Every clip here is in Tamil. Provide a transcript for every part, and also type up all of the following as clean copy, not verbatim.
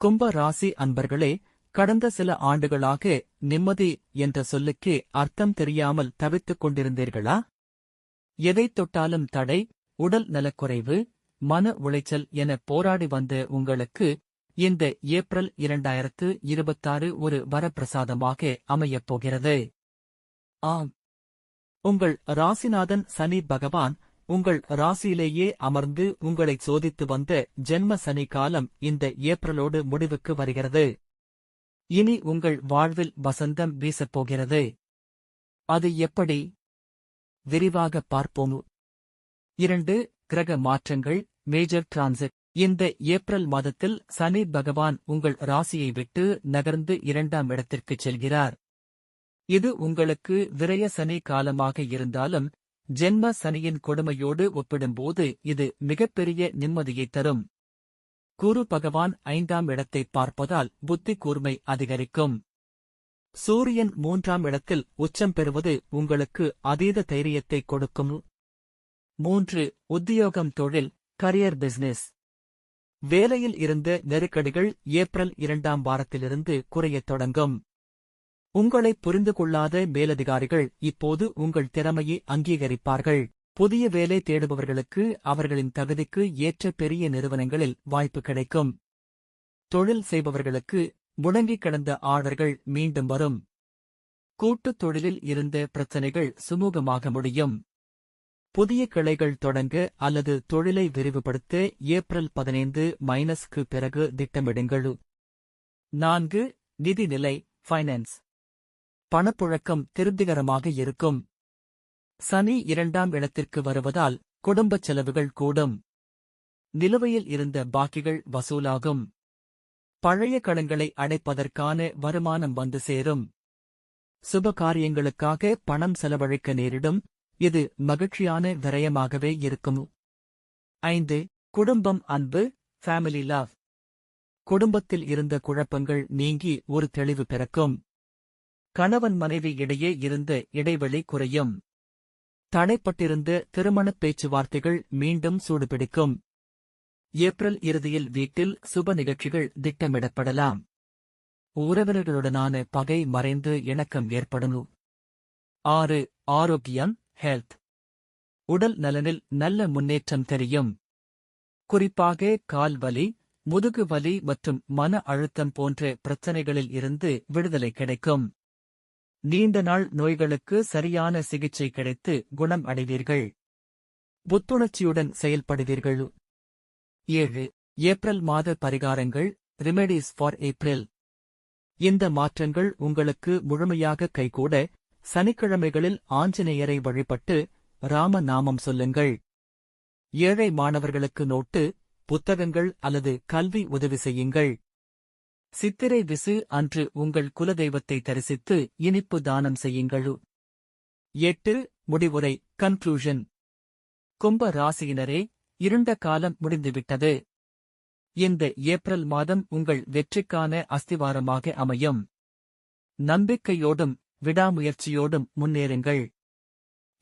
கும்ப ராசி அன்பர்களே, கடந்த சில ஆண்டுகளாக நிம்மதி என்ற சொல்லுக்கே அர்த்தம் தெரியாமல் தவித்துக் கொண்டிருந்தீர்களா? எதைத் தொட்டாலும் தடை, உடல் நலக்குறைவு, மன உளைச்சல் என போராடி வந்த உங்களுக்கு இந்த ஏப்ரல் 2026 ஒரு வரப்பிரசாதமாக அமையப் போகிறது. ஆம், உங்கள் ராசிநாதன் சனி பகவான் உங்கள் ராசியிலேயே அமர்ந்து உங்களை சோதித்து வந்த ஜென்ம சனி காலம் இந்த ஏப்ரலோடு முடிவுக்கு வருகிறது. இனி உங்கள் வாழ்வில் வசந்தம் வீசப்போகிறது. அது எப்படி? விரிவாக பார்ப்போம். 2 கிரக மாற்றங்கள், மேஜர் டிரான்சிட். இந்த ஏப்ரல் மாதத்தில் சனி பகவான் உங்கள் ராசியை விட்டு நகர்ந்து 2ஆம் இடத்திற்குச் செல்கிறார். இது உங்களுக்கு விரய சனி காலமாக இருந்தாலும் ஜென்ம சனியின் கொடுமையோடு ஒப்பிடும்போது இது மிகப்பெரிய நிம்மதியைத் தரும். குரு பகவான் 5ஆம் இடத்தை பார்ப்பதால் புத்தி கூர்மை அதிகரிக்கும். சூரியன் 3ஆம் இடத்தில் உச்சம் பெறுவது உங்களுக்கு அதீத தைரியத்தை கொடுக்கும். 3 உத்தியோகம், தொழில், கரியர், பிசினஸ். வேலையில் இருந்த நெருக்கடிகள் ஏப்ரல் 2ஆம் வாரத்திலிருந்து குறையத் தொடங்கும். உங்களை புரிந்து கொள்ளாத மேலதிகாரிகள் இப்போது உங்கள் திறமையை அங்கீகரிப்பார்கள். புதிய வேலை தேடுபவர்களுக்கு அவர்களின் தகுதிக்கு ஏற்ற பெரிய நிறுவனங்களில் வாய்ப்பு கிடைக்கும். தொழில் செய்பவர்களுக்கு முடங்கிக் கிடந்த ஆர்டர்கள் மீண்டும் வரும். கூட்டுத் தொழிலில் இருந்த பிரச்சனைகள் சுமூகமாக முடியும். புதிய கிளைகள் தொடங்க அல்லது தொழிலை விரிவுபடுத்த ஏப்ரல் 15-க்கு பிறகு திட்டமிடுங்கள். 4 நிதிநிலை, ஃபைனான்ஸ். பணப்புழக்கம் திருப்திகரமாக இருக்கும். சனி 2ஆம் இடத்திற்கு வருவதால் குடும்பச் செலவுகள் கூடும். நிலுவையில் இருந்த பாக்கிகள் வசூலாகும். பழைய கடன்களை அடைப்பதற்கான வருமானம் வந்து சேரும். சுப காரியங்களுக்காக பணம் செலவழிக்க நேரிடும். இது மகிழ்ச்சியான விரயமாகவே இருக்கும். 5 குடும்பம், அன்பு, ஃபேமிலி லவ். குடும்பத்தில் இருந்த குழப்பங்கள் நீங்கி ஒரு தெளிவு பிறக்கும். கணவன் மனைவி இடையே இருந்த இடைவெளி குறையும். தடைப்பட்டிருந்த திருமணப் பேச்சுவார்த்தைகள் மீண்டும் சூடுபிடிக்கும். ஏப்ரல் இறுதியில் வீட்டில் சுப நிகழ்ச்சிகள் திட்டமிடப்படலாம். உறவினர்களுடனான பகை மறைந்து இணக்கம் ஏற்படும். 6 ஆரோக்கியம், ஹெல்த். உடல் நலனில் நல்ல முன்னேற்றம் தெரியும். குறிப்பாக கால் வலி, முதுகு வலி மற்றும் மன அழுத்தம் போன்ற பிரச்சனைகளில் இருந்து விடுதலை கிடைக்கும். நீண்ட நாள் நோய்களுக்கு சரியான சிகிச்சை கிடைத்து குணம் அடைவீர்கள். புத்துணர்ச்சியுடன் செயல்படுவீர்கள். 7 ஏப்ரல் மாத பரிகாரங்கள், ரெமெடிஸ் ஃபார் ஏப்ரல். இந்த மாற்றங்கள் உங்களுக்கு முழுமையாக கைகூட சனிக்கிழமைகளில் ஆஞ்சநேயரை வழிபட்டு ராம நாமம் சொல்லுங்கள். ஏழை மாணவர்களுக்கு நோட்டு, புத்தகங்கள் அல்லது கல்வி உதவி செய்யுங்கள். சித்திரை விசு அன்று உங்கள் குலதெய்வத்தை தரிசித்து இனிப்பு தானம் செய்யுங்கள். 8 முடிவுரை, கன்க்ளூஷன். கும்ப ராசியினரே, இருண்ட காலம் முடிந்துவிட்டது. இந்த ஏப்ரல் மாதம் உங்கள் வெற்றிக்கான அஸ்திவாரமாக அமையும். நம்பிக்கையோடும் விடாமுயற்சியோடும் முன்னேறுங்கள்.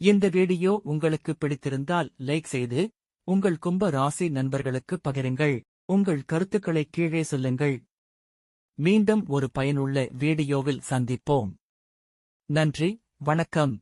இந்த வீடியோ உங்களுக்கு பிடித்திருந்தால் லைக் செய்து உங்கள் கும்ப ராசி நண்பர்களுக்கு பகிருங்கள். உங்கள் கருத்துக்களை கீழே சொல்லுங்கள். மீண்டும் ஒரு பயனுள்ள வீடியோவில் சந்திப்போம். நன்றி, வணக்கம்.